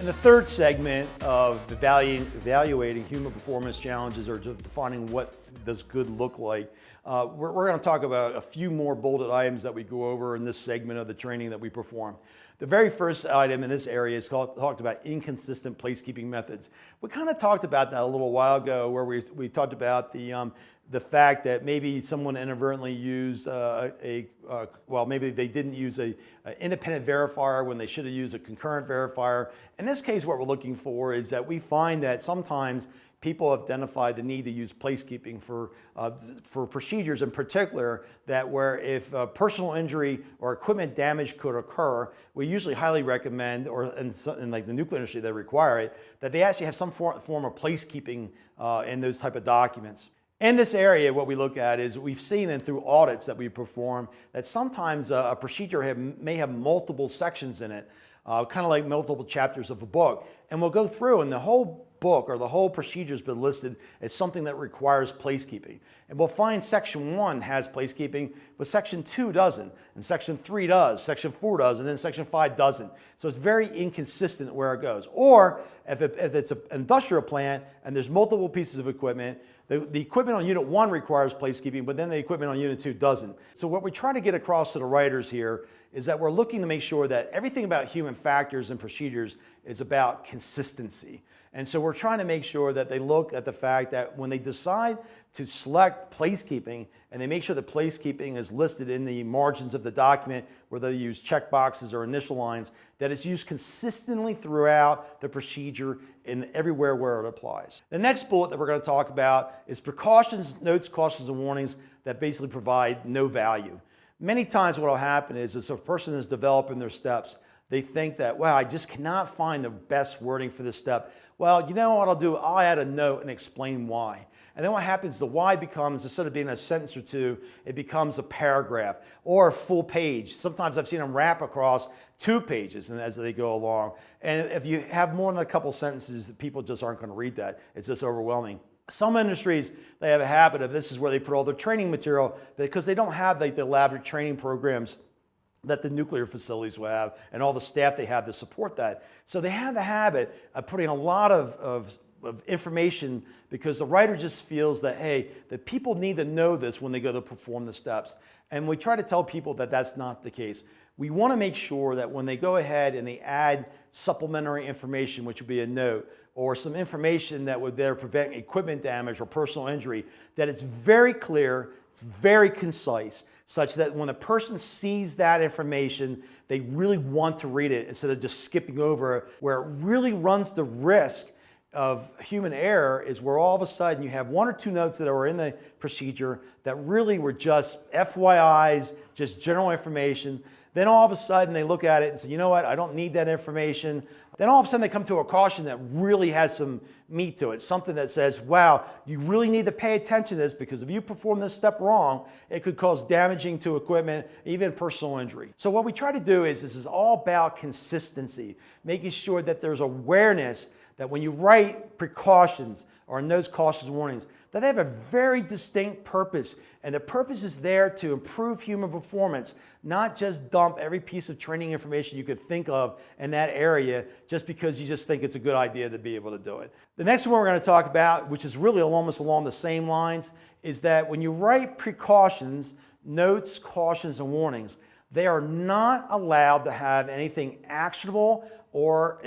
In the third segment of evaluating human performance challenges, or defining what does good look like, we're going to talk about a few more bulleted items that we go over in this segment of the training that we perform. The very first item in this area is talked about inconsistent placekeeping methods. We kind of talked about that a little while ago, where we talked about the fact that maybe someone inadvertently used maybe they didn't use an independent verifier when they should have used a concurrent verifier. In this case, what we're looking for is that we find that sometimes people have identified the need to use placekeeping for procedures in particular, that where if personal injury or equipment damage could occur, we usually highly recommend, or in like the nuclear industry they require it, that they actually have some form of placekeeping in those type of documents. In this area, what we look at is we've seen, and through audits that we perform, that sometimes a procedure may have multiple sections in it, kind of like multiple chapters of a book. And we'll go through, and the whole book or the whole procedure has been listed as something that requires placekeeping. And we'll find section 1 has placekeeping, but section 2 doesn't, and section 3 does, section 4 does, and then section 5 doesn't. So it's very inconsistent where it goes. Or if it's an industrial plant and there's multiple pieces of equipment, the equipment on unit 1 requires placekeeping, but then the equipment on unit 2 doesn't. So what we try to get across to the writers here is that we're looking to make sure that everything about human factors and procedures is about consistency. And so we're trying to make sure that they look at the fact that when they decide to select placekeeping, and they make sure that placekeeping is listed in the margins of the document, where they use check boxes or initial lines, that it's used consistently throughout the procedure and everywhere where it applies. The next bullet that we're going to talk about is precautions, notes, cautions, and warnings that basically provide no value. Many times what will happen is if a person is developing their steps, they think that, wow, I just cannot find the best wording for this step. Well, you know what I'll do? I'll add a note and explain why. And then what happens, the why becomes, instead of being a sentence or two, it becomes a paragraph or a full page. Sometimes I've seen them wrap across 2 pages and as they go along. And if you have more than a couple sentences, people just aren't going to read that. It's just overwhelming. Some industries, they have a habit of, this is where they put all their training material, because they don't have like the elaborate training programs that the nuclear facilities will have and all the staff they have to support that. So they have the habit of putting a lot of information, because the writer just feels that, hey, that people need to know this when they go to perform the steps. And we try to tell people that that's not the case. We want to make sure that when they go ahead and they add supplementary information, which would be a note, or some information that would there prevent equipment damage or personal injury, that it's very clear, it's very concise, such that when a person sees that information, they really want to read it instead of just skipping over it. Where it really runs the risk of human error is where all of a sudden you have 1 or 2 notes that are in the procedure that really were just FYIs, just general information. Then all of a sudden they look at it and say, you know what, I don't need that information. Then all of a sudden they come to a caution that really has some meat to it, something that says, wow, you really need to pay attention to this, because if you perform this step wrong, it could cause damaging to equipment, even personal injury. So what we try to do is, this is all about consistency, making sure that there's awareness that when you write precautions or notes, cautions, warnings, that they have a very distinct purpose. And the purpose is there to improve human performance, not just dump every piece of training information you could think of in that area just because you just think it's a good idea to be able to do it. The next one we're going to talk about, which is really almost along the same lines, is that when you write precautions, notes, cautions, and warnings, they are not allowed to have anything actionable or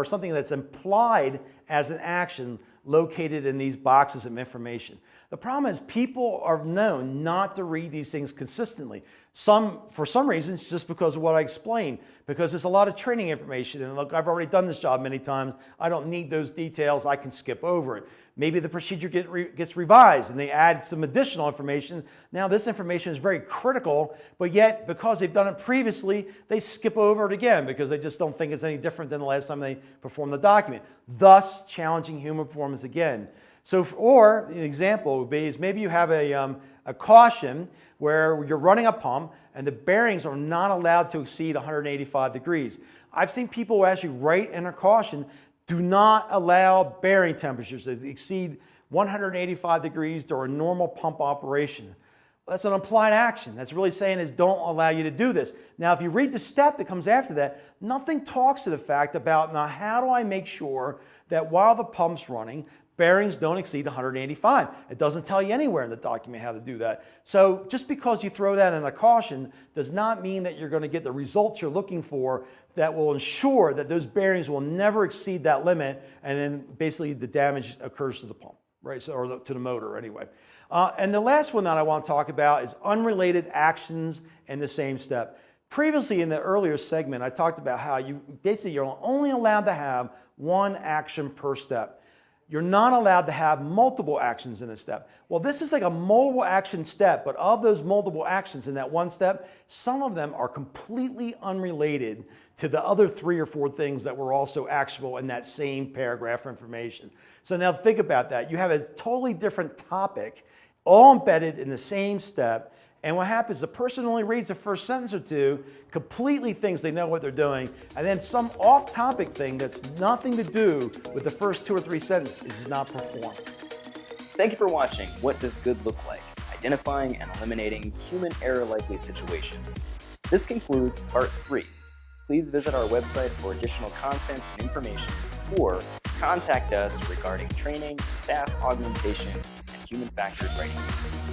something that's implied as an action located in these boxes of information. The problem is people are known not to read these things consistently. For some reasons, just because of what I explained, because there's a lot of training information, and look, I've already done this job many times. I don't need those details. I can skip over it. Maybe the procedure gets revised and they add some additional information. Now this information is very critical, but yet because they've done it previously, they skip over it again because they just don't think it's any different than the last time they performed the document, thus challenging human performance again. So, or an example would be is maybe you have a caution where you're running a pump and the bearings are not allowed to exceed 185 degrees. I've seen people actually write in a caution, do not allow bearing temperatures to exceed 185 degrees during normal pump operation. That's an implied action. That's really saying is don't allow you to do this. Now, if you read the step that comes after that, nothing talks to the fact about now how do I make sure that while the pump's running, bearings don't exceed 185. It doesn't tell you anywhere in the document how to do that. So just because you throw that in a caution does not mean that you're going to get the results you're looking for that will ensure that those bearings will never exceed that limit, and then basically the damage occurs to the pump, right? So, or to the motor anyway. And the last one that I want to talk about is unrelated actions in the same step. Previously in the earlier segment, I talked about how you're only allowed to have one action per step. You're not allowed to have multiple actions in a step. Well, this is like a multiple action step, but of those multiple actions in that one step, some of them are completely unrelated to the other 3 or 4 things that were also actionable in that same paragraph of information. So now think about that. You have a totally different topic, all embedded in the same step. And what happens, the person only reads the first sentence or two, completely thinks they know what they're doing, and then some off-topic thing that's nothing to do with the first 2 or 3 sentences is not performed. Thank you for watching What Does Good Look Like? Identifying and eliminating human error-likely situations. This concludes Part 3. Please visit our website for additional content and information, or contact us regarding training, staff augmentation, and human factors writing.